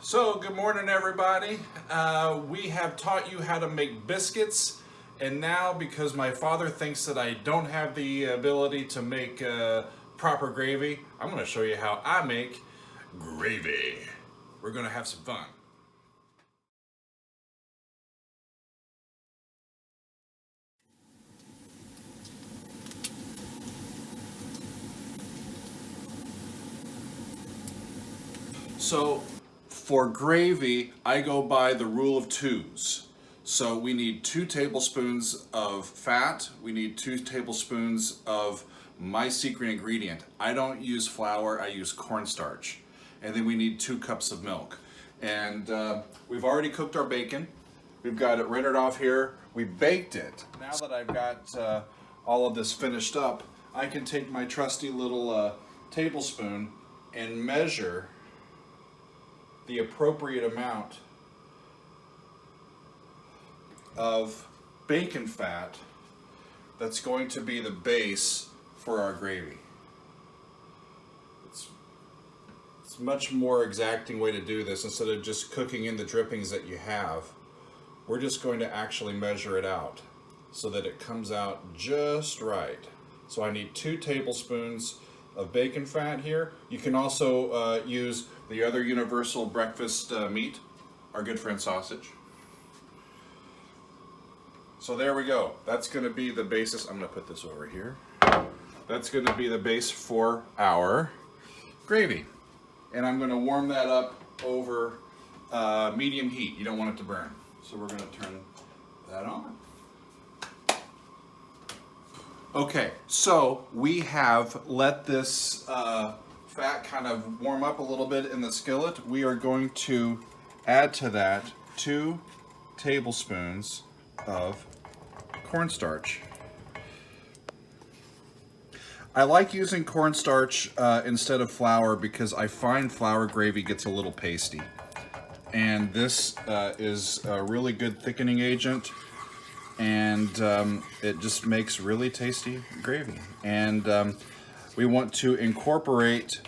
So, good morning, everybody. We have taught you how to make biscuits, and now because my father thinks that I don't have the ability to make proper gravy, I'm going to show you how I make gravy. We're going to have some fun. So, for gravy, I go by the rule of twos. So we need 2 tablespoons of fat. We need 2 tablespoons of my secret ingredient. I don't use flour, I use cornstarch. And then we need 2 cups of milk. And we've already cooked our bacon. We've got it rendered off here. We baked it. Now that I've got all of this finished up, I can take my trusty little tablespoon and measure the appropriate amount of bacon fat that's going to be the base for our gravy. It's a much more exacting way to do this. Instead of just cooking in the drippings that you have, we're just going to actually measure it out so that it comes out just right. So I need 2 tablespoons of bacon fat here. You can also use the other universal breakfast meat, our good friend sausage. So there we go. That's going to be the basis. I'm going to put this over here. That's going to be the base for our gravy. And I'm going to warm that up over medium heat. You don't want it to burn. So we're going to turn that on. Okay, so we have let this fat kind of warm up a little bit in the skillet. We are going to add to that 2 tablespoons of cornstarch. I like using cornstarch instead of flour because I find flour gravy gets a little pasty. And this is a really good thickening agent. And it just makes really tasty gravy. And we want to incorporate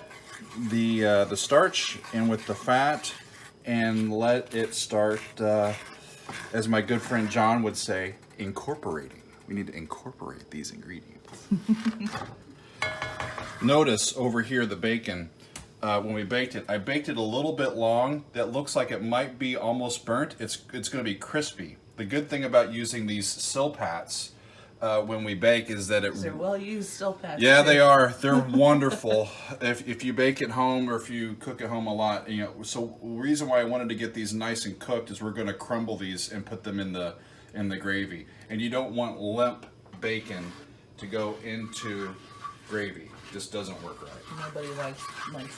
the starch in with the fat and let it start, as my good friend John would say, incorporating. We need to incorporate these ingredients. Notice over here the bacon, when we baked it, I baked it a little bit long. That looks like it might be almost burnt. It's going to be crispy. The good thing about using these Silpats when we bake is that they're well-used Silpats. Yeah, too. They are. They're wonderful. If you bake at home or if you cook at home a lot, you know. So the reason why I wanted to get these nice and cooked is we're going to crumble these and put them in the gravy. And you don't want limp bacon to go into gravy. It just doesn't work right. Nobody likes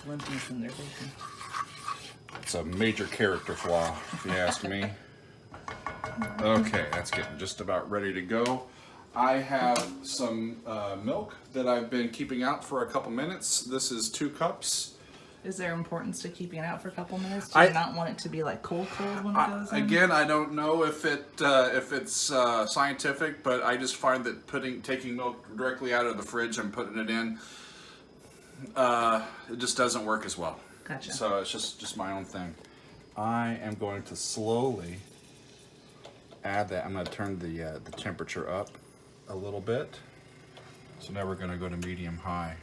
limpness in their bacon. It's a major character flaw, if you ask me. Okay, that's getting just about ready to go. I have some milk that I've been keeping out for a couple minutes. This is 2 cups. Is there importance to keeping it out for a couple minutes? Do you not want it to be like cold when it goes in? Again, I don't know if it's scientific, but I just find that taking milk directly out of the fridge and putting it in, it just doesn't work as well. Gotcha. So it's just my own thing. I am going to slowly add that. I'm going to turn the temperature up a little bit. So now we're going to go to medium-high.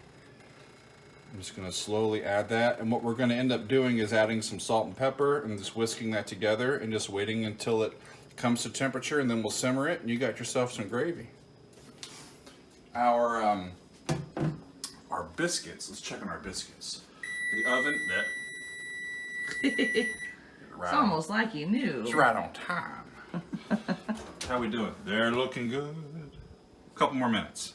I'm just going to slowly add that, and what we're going to end up doing is adding some salt and pepper and just whisking that together and just waiting until it comes to temperature, and then we'll simmer it and you got yourself some gravy. Our biscuits, let's check on our biscuits. The oven, It's almost like you knew. It's right on time. How we doing? They're looking good. A couple more minutes.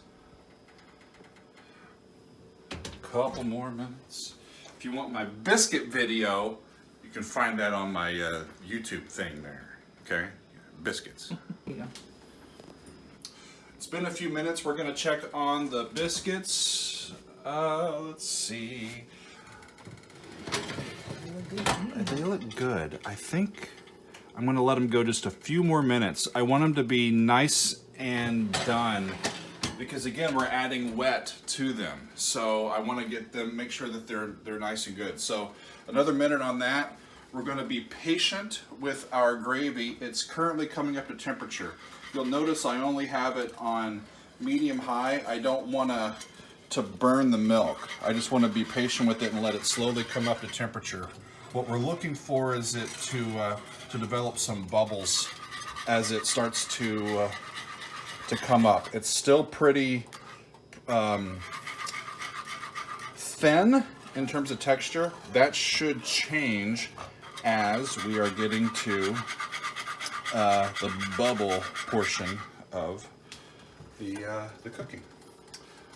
Couple more minutes. If you want my biscuit video, you can find that on my YouTube thing there. Okay? Biscuits. Yeah. It's been a few minutes. We're going to check on the biscuits. Let's see. They look good. I think I'm going to let them go just a few more minutes. I want them to be nice and done because again, we're adding wet to them. So I want to get them, make sure that they're nice and good. So another minute on that. We're going to be patient with our gravy. It's currently coming up to temperature. You'll notice I only have it on medium-high. I don't want to burn the milk. I just want to be patient with it and let it slowly come up to temperature. What we're looking for is it to develop some bubbles as it starts to come up. It's still pretty thin in terms of texture. That should change as we are getting to the bubble portion of the cooking.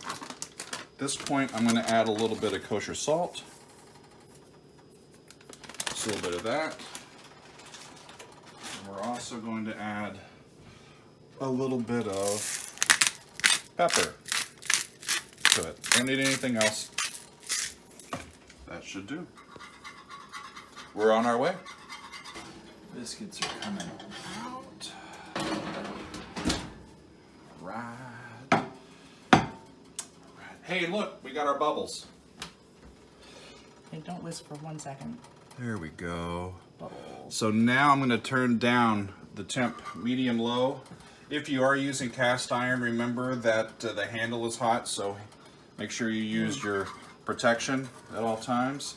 At this point, I'm going to add a little bit of kosher salt. Just a little bit of that. And we're also going to add a little bit of pepper to it. Don't need anything else. That should do. We're on our way. Biscuits are coming out. Right. Hey, look, we got our bubbles. Hey, don't whisk for 1 second. There we go. Bubbles. So now I'm going to turn down the temp medium-low. If you are using cast iron, remember that the handle is hot, so make sure you use your protection at all times.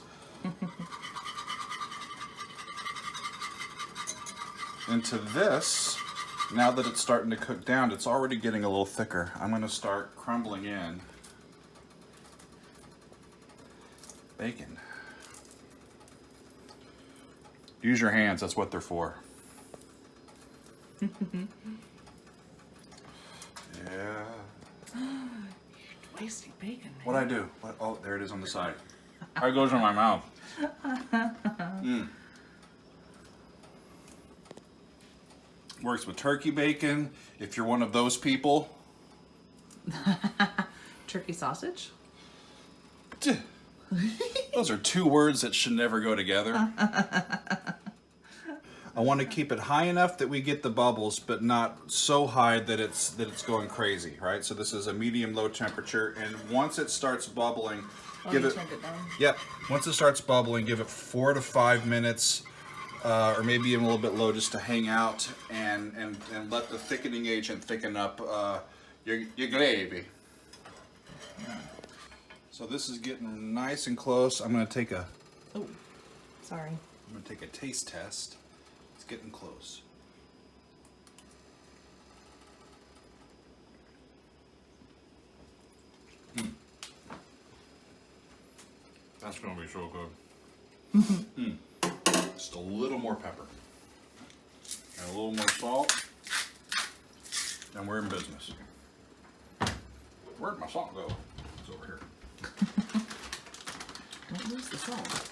Into this, now that it's starting to cook down, it's already getting a little thicker. I'm going to start crumbling in bacon. Use your hands, that's what they're for. Yeah. You're wasting bacon, man. What'd I do? What? Oh, there it is on the side. It goes in my mouth. Works with turkey bacon, if you're one of those people. Turkey sausage? Those are two words that should never go together. I want to keep it high enough that we get the bubbles, but not so high that it's going crazy, right? So this is a medium-low temperature, and once it starts bubbling, give it. Turned it down. Yep. Once it starts bubbling, give it 4 to 5 minutes, or maybe even a little bit low, just to hang out and let the thickening agent thicken up your gravy. So this is getting nice and close. I'm going to take a. Oh, sorry. I'm going to take a taste test. It's getting close. That's going to be so good. Just a little more pepper. And a little more salt. And we're in business. Where'd my salt go? It's over here. Don't lose the salt.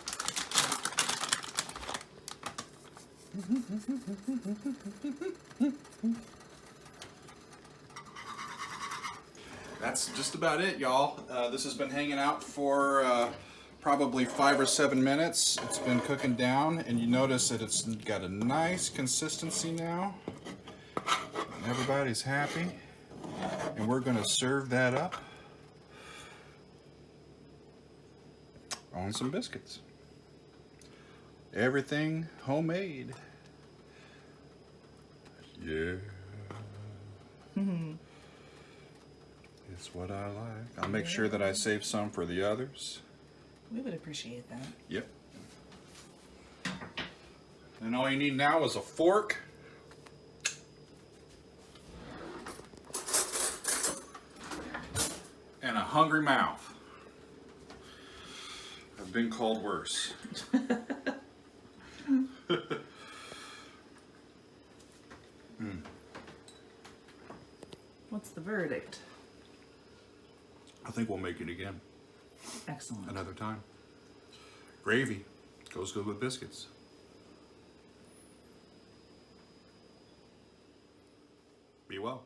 That's just about it, y'all. This has been hanging out for probably 5 or 7 minutes. It's been cooking down, and you notice that it's got a nice consistency now. And everybody's happy. And we're going to serve that up on some biscuits. Everything homemade. Yeah. It's what I like. I'll make sure that I save some for the others. We would appreciate that. Yep. And all you need now is a fork. And a hungry mouth. I've been called worse. What's the verdict? I think we'll make it again. Excellent. Another time. Gravy goes good with biscuits. Be well.